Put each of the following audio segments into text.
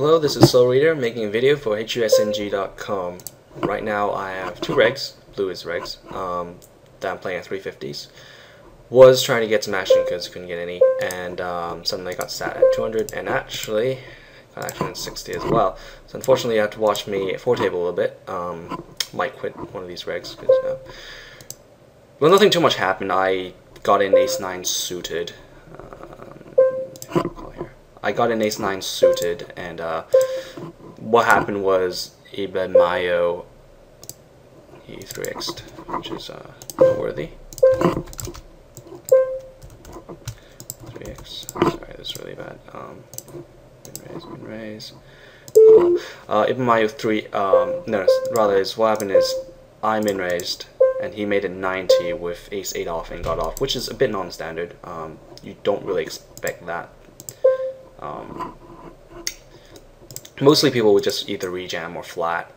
Hello, this is Soul Reader making a video for HUSNG.com. Right now I have two regs, blue is regs, that I'm playing at 350s. Was trying to get some action because couldn't get any, and suddenly got sat at 200 and actually got action at 60 as well. So unfortunately you have to watch me 4-table a little bit. Might quit one of these regs because well, nothing too much happened. I got in ace-9 suited. I got an ace-9 suited, and what happened was Ibn Mayo, he 3x'd, which is noteworthy. 3x, sorry, this is really bad. Min raise. Ibn Mayo 3, no, rather is what happened is I min raised, and he made it 90 with ace-8 off and got off, which is a bit non-standard. You don't really expect that. Mostly people would just either rejam or flat,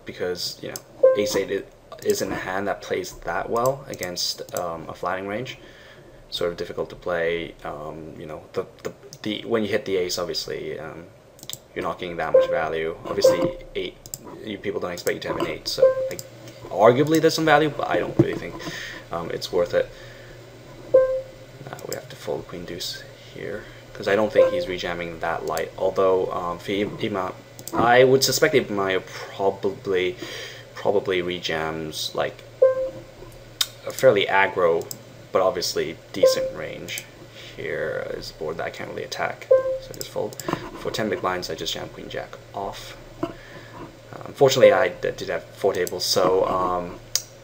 because you know ace-8 isn't a hand that plays that well against a flatting range. Sort of difficult to play. You know, when you hit the ace, obviously you're not getting that much value. Obviously, people don't expect you to have an 8, so like, arguably there's some value, but I don't really think it's worth it. We have to fold queen deuce here, because I don't think he's rejamming that light. Although for I would suspect Ibn Mayo probably rejams like a fairly aggro, but obviously decent range. Here is a board that I can't really attack, so I just fold. For 10 big blinds, I just jam queen jack off. Unfortunately, I did have 4 tables, so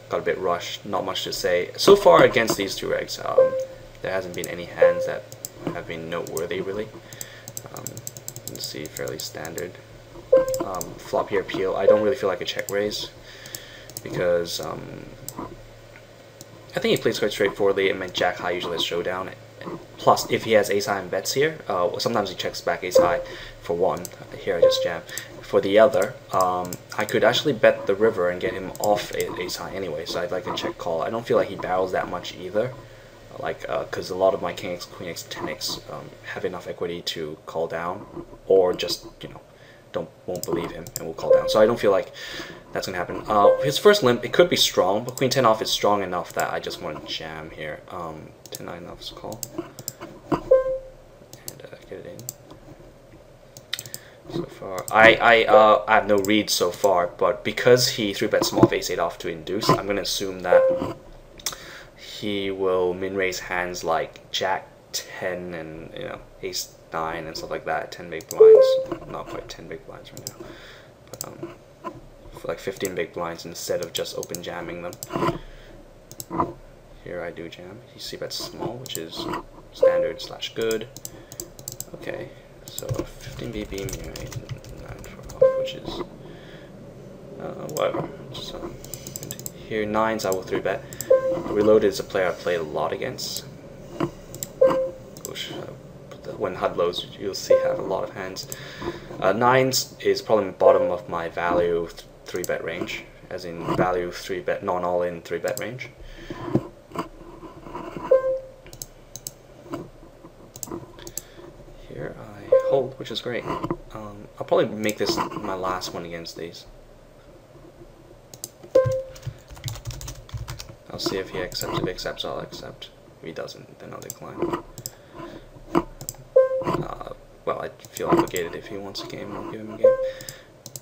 got a bit rushed. Not much to say so far against these two regs. There hasn't been any hands that have been noteworthy, really. Let's see, fairly standard. Flop here, peel. I don't really feel like a check raise because I think he plays quite straightforwardly. It meant jack high usually has showdown. Plus, if he has ace high and bets here, sometimes he checks back ace high for one. Here I just jam. For the other, I could actually bet the river and get him off ace high anyway. So I'd like a check call. I don't feel like he barrels that much either. Like, because a lot of my king x, queen x, 10x have enough equity to call down, or just, you know, won't believe him and will call down. So I don't feel like that's gonna happen. His first limp, it could be strong, but queen 10 off is strong enough that I just want to jam here. 10-9 off is call, and get it in. So far, I have no read so far, but because he 3-bet small with ace-8 off to induce, I'm gonna assume that he will min raise hands like jack 10 and, you know, ace 9 and stuff like that. 10 big blinds, not quite 10 big blinds right now, but for like 15 big blinds instead of just open jamming them. Here I do jam. You see that's small, which is standard / good. Okay, so 15 BB min raise 9 for off, which is whatever. Just, here 9s I will 3-bet. Reloaded is a player I played a lot against. When HUD lows, you'll see I have a lot of hands. 9s is probably the bottom of my value 3-bet range, as in value 3-bet, non-all-in 3-bet range. Here I hold, which is great. I'll probably make this my last one against these. I'll see if he accepts. If he accepts, I'll accept. If he doesn't, then I'll decline. Well, I feel obligated. If he wants a game, I'll give him a game.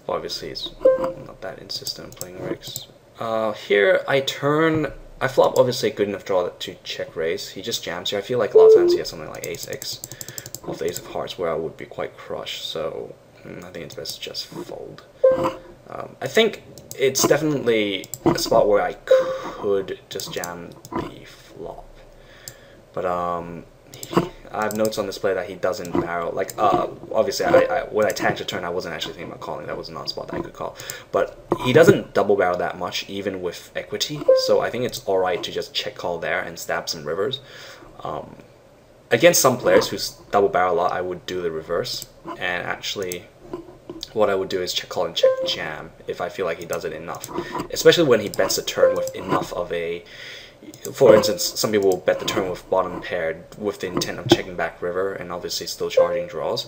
Well, obviously, he's not that insistent on playing rigs. Here, I flop obviously a good enough draw to check raise. He just jams here. I feel like a lot of times he has something like ace-6 off the ace of hearts where I would be quite crushed. So I think it's best to just fold. I think it's definitely a spot where I could just jam the flop, but I have notes on this play that he doesn't barrel. Like, obviously, when I tanked a turn, I wasn't actually thinking about calling. That was not a spot that I could call. But he doesn't double barrel that much, even with equity. So I think it's alright to just check call there and stab some rivers. Against some players who double barrel a lot, I would do the reverse. And actually, what I would do is check call and check jam if I feel like he does it enough. Especially when he bets a turn with enough of a For instance, some people will bet the turn with bottom paired with the intent of checking back river and obviously still charging draws.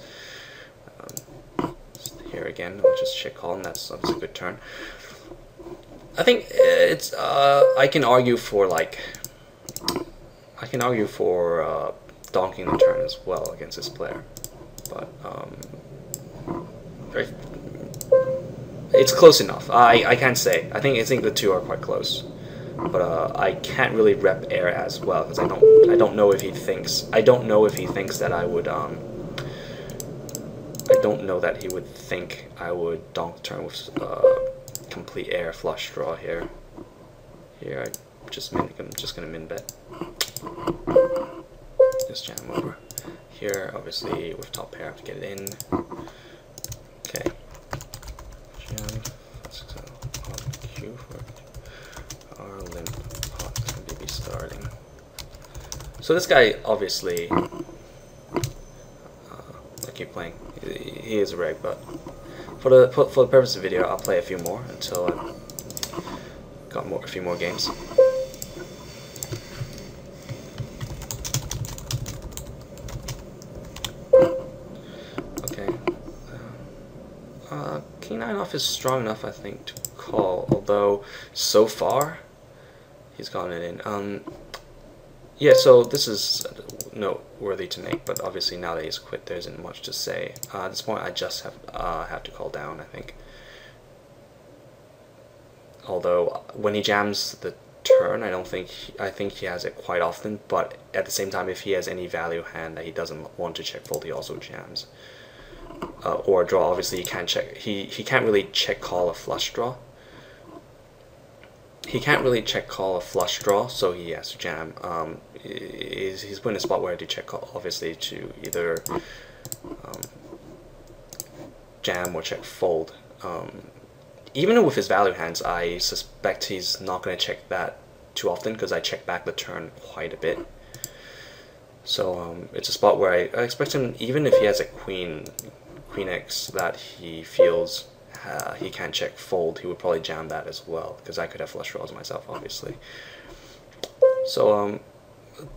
here again. I'll just check call, and that's a good turn. I think it's I can argue for donking the turn as well against this player, but it's close enough. I can't say. I think the two are quite close, but I can't really rep air as well because I don't know if he thinks that I would I don't know that he would think I would donk the turn with complete air flush draw here. Here I'm just gonna min bet. Just jam over. Here obviously with top pair I have to get it in. Okay. Jam. Let's go on Q for our limp pot can be starting. So this guy obviously I keep playing. He is a reg, but for the purpose of the video, I'll play a few more until I've got a few more games. Okay. King 9 off is strong enough, I think, to call. Although so far he's gotten it in. Yeah, so this is noteworthy to make, but obviously now that he's quit, there isn't much to say. At this point, I just have to call down, I think. Although when he jams the turn, I think he has it quite often. But at the same time, if he has any value hand that he doesn't want to check fold, he also jams. Or draw. Obviously, he can't check. He can't really check call a flush draw. He can't really check call a flush draw, so he has to jam. He's put in a spot where I do check call, obviously, to either jam or check fold. Even with his value hands, I suspect he's not going to check that too often because I check back the turn quite a bit. So it's a spot where I expect him, even if he has a queen X that he feels he can't check fold, he would probably jam that as well, because I could have flush draws myself, obviously. So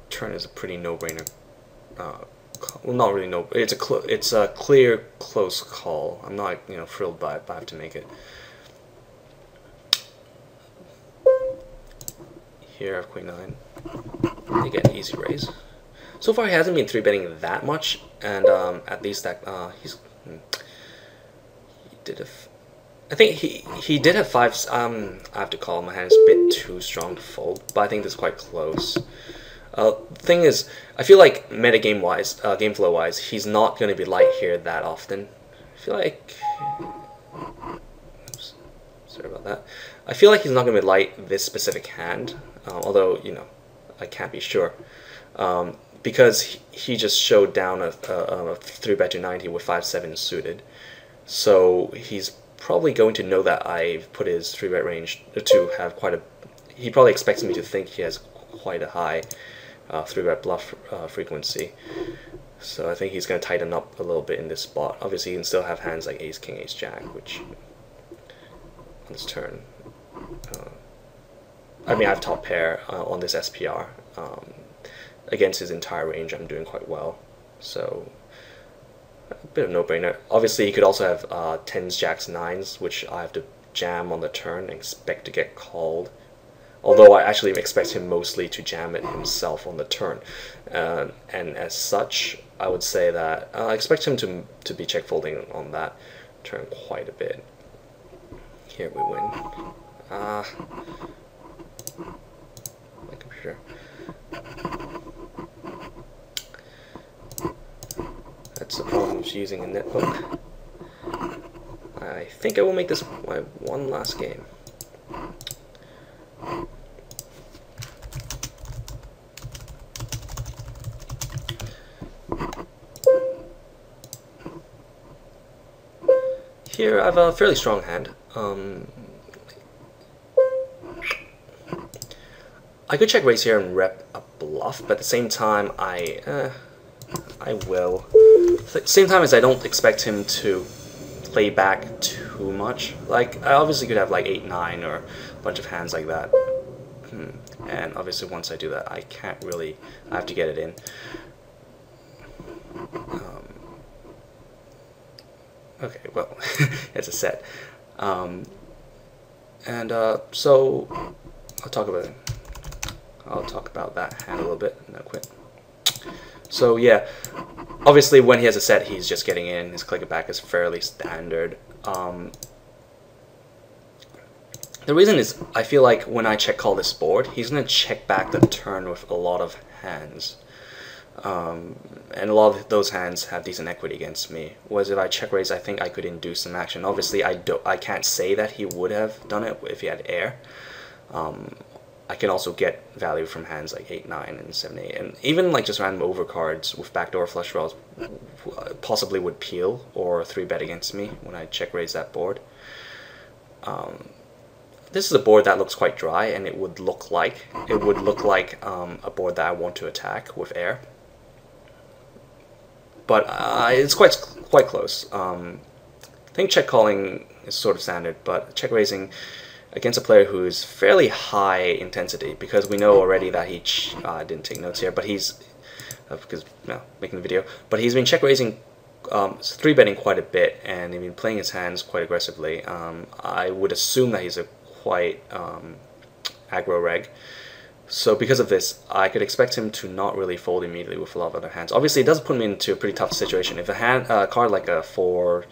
turn is a pretty no-brainer. Well, not really no. It's a clear close call. I'm not thrilled by it, but I have to make it. Here I have queen 9. I get an easy raise. So far he hasn't been 3-betting that much, and at least that he did a. I think he did have 5s. I have to call, my hand is a bit too strong to fold, but I think this is quite close. The thing is, I feel like metagame wise, game flow wise, he's not going to be light here that often. I feel like, oops, sorry about that. I feel like he's not going to be light this specific hand, although I can't be sure, because he just showed down a 3-bet to 90 with 5-7 suited, so he's probably going to know that I've put his 3-bet range to have quite a. He probably expects me to think he has quite a high 3-bet bluff frequency. So I think he's going to tighten up a little bit in this spot. Obviously, he can still have hands like Ace King, Ace Jack, which on this turn. I mean, I have top pair on this SPR. Against his entire range, I'm doing quite well. So. A bit of no-brainer. Obviously, he could also have 10s, jacks, 9s, which I have to jam on the turn and expect to get called. Although I actually expect him mostly to jam it himself on the turn. And as such, I would say that I expect him to be check folding on that turn quite a bit. Here we win. My computer. That's the problem with using a netbook. I think I will make this my one last game. Here I have a fairly strong hand. I could check raise here and rep a bluff, but at the same time I will. At the same time as I don't expect him to play back too much. Like, I obviously could have like 8-9 or a bunch of hands like that. And obviously once I do that, I can't really, I have to get it in. Okay, well, it's a set. Um, and so I'll talk about that hand a little bit and then quit. So yeah, obviously when he has a set, he's just getting in. His clicker back is fairly standard. The reason is I feel like when I check call this board, he's gonna check back the turn with a lot of hands. And a lot of those hands have decent equity against me. Whereas if I check raise, I think I could induce some action. Obviously, I can't say that he would have done it if he had air. I can also get value from hands like 8-9 and 7-8, and even like just random overcards with backdoor flush draws possibly would peel or 3-bet against me when I check raise that board. This is a board that looks quite dry, and it would look like a board that I want to attack with air. But it's quite close. I think check calling is sort of standard, but check raising against a player who is fairly high intensity, because we know already that he didn't take notes here, but he's because making the video, but he's been check raising, 3-betting quite a bit, and he's been playing his hands quite aggressively. I would assume that he's a quite aggro reg. So because of this, I could expect him to not really fold immediately with a lot of other hands. Obviously, it does put me into a pretty tough situation. If a card like a 4,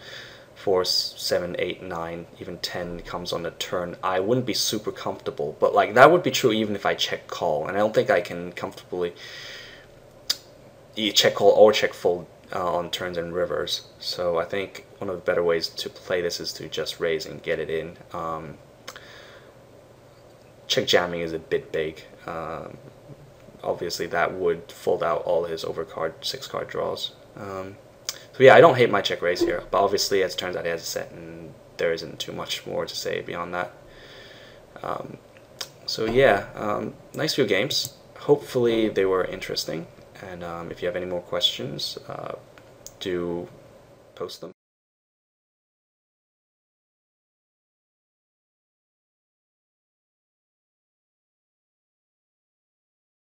7, 8, 9, even 10 comes on the turn, I wouldn't be super comfortable. But like that would be true even if I check call, and I don't think I can comfortably check call or check fold on turns and rivers. So I think one of the better ways to play this is to just raise and get it in. Check jamming is a bit big. Obviously that would fold out all his overcard 6-card draws. So yeah, I don't hate my check raise here, but obviously as it turns out he has a set and there isn't too much more to say beyond that. So yeah, nice few games. Hopefully they were interesting, and if you have any more questions, do post them.